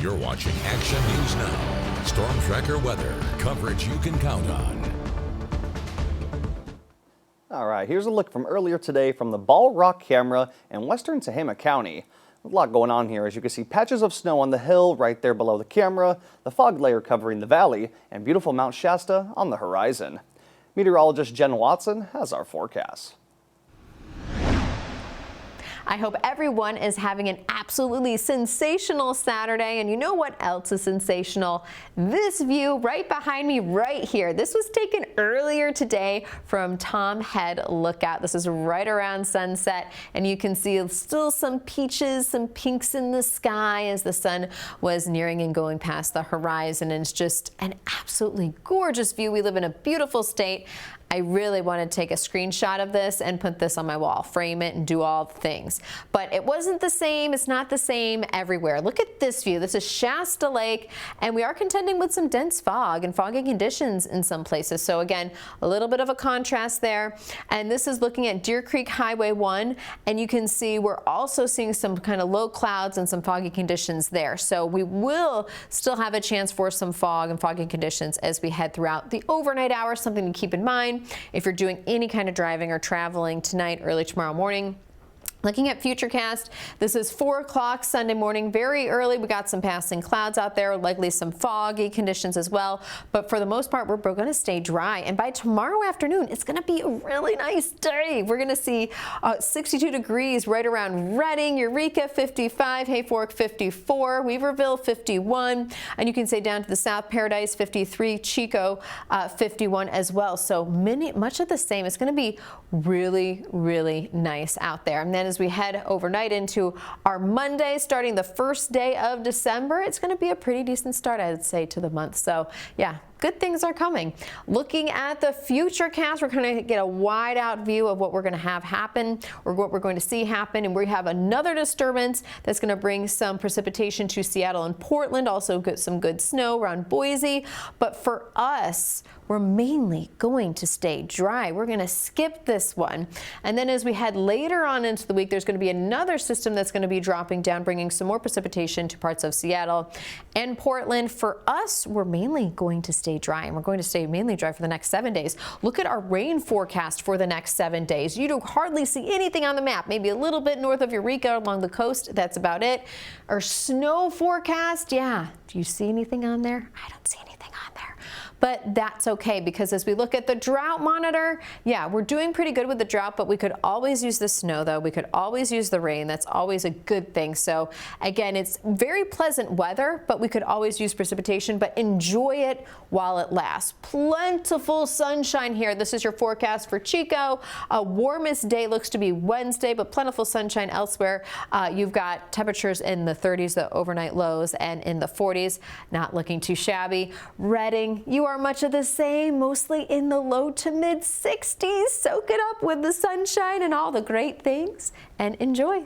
You're watching Action News Now. Storm Tracker weather. Coverage you can count on. All right, here's a look from earlier today from the Ball Rock camera in western Tehama County. A lot going on here. As you can see, patches of snow on the hill right there below the camera, the fog layer covering the valley, and beautiful Mount Shasta on the horizon. Meteorologist Jen Watson has our forecast. I hope everyone is having an absolutely sensational Saturday. And you know what else is sensational? This view right behind me right here. This was taken earlier today from Tom Head Lookout. This is right around sunset, and you can see still some peaches, some pinks in the sky as the sun was nearing and going past the horizon. And it's just an absolutely gorgeous view. We live in a beautiful state. I really want to take a screenshot of this and put this on my wall, frame it and do all the things. But it wasn't the same. It's not the same everywhere. Look at this view. This is Shasta Lake, and we are contending with some dense fog and foggy conditions in some places. So again, a little bit of a contrast there. And this is looking at Deer Creek Highway 1, and you can see we're also seeing some kind of low clouds and some foggy conditions there. So we will still have a chance for some fog and foggy conditions as we head throughout the overnight hours, something to keep in mind if you're doing any kind of driving or traveling tonight, early tomorrow morning. Looking at Futurecast, this is 4 o'clock Sunday morning, very early. We got some passing clouds out there, likely some foggy conditions as well. But for the most part, we're going to stay dry. And by tomorrow afternoon, it's going to be a really nice day. We're going to see 62 degrees right around Redding, Eureka 55, Hayfork 54, Weaverville 51. And you can say down to the South Paradise 53, Chico 51 as well. So much of the same. It's going to be really, really nice out there. And then as we head overnight into our Monday, starting the first day of December, it's going to be a pretty decent start, I'd say, to the month. So yeah, good things are coming. Looking at the Futurecast, we're going to get a wide out view of what we're going to have happen, or what we're going to see happen. And we have another disturbance that's going to bring some precipitation to Seattle and Portland, also get some good snow around Boise. But for us, we're mainly going to stay dry. We're going to skip this one. And then as we head later on into the week, there's going to be another system that's going to be dropping down, bringing some more precipitation to parts of Seattle and Portland. For us, we're mainly going to stay dry, and we're going to stay mainly dry for the next 7 days. Look at our rain forecast for the next 7 days. You don't hardly see anything on the map, maybe a little bit north of Eureka along the coast. That's about it. Our snow forecast, yeah. Do you see anything on there? I don't see anything on there. But that's okay, because as we look at the drought monitor, yeah, we're doing pretty good with the drought, but we could always use the snow, though. We could always use the rain. That's always a good thing. So again, it's very pleasant weather, but we could always use precipitation, but enjoy it while it lasts. Plentiful sunshine here. This is your forecast for Chico. Warmest day looks to be Wednesday, but plentiful sunshine elsewhere. You've got temperatures in the 30s, the overnight lows, and in the 40s. Not looking too shabby. Redding, you are much of the same, mostly in the low to mid 60s. Soak it up with the sunshine and all the great things and enjoy.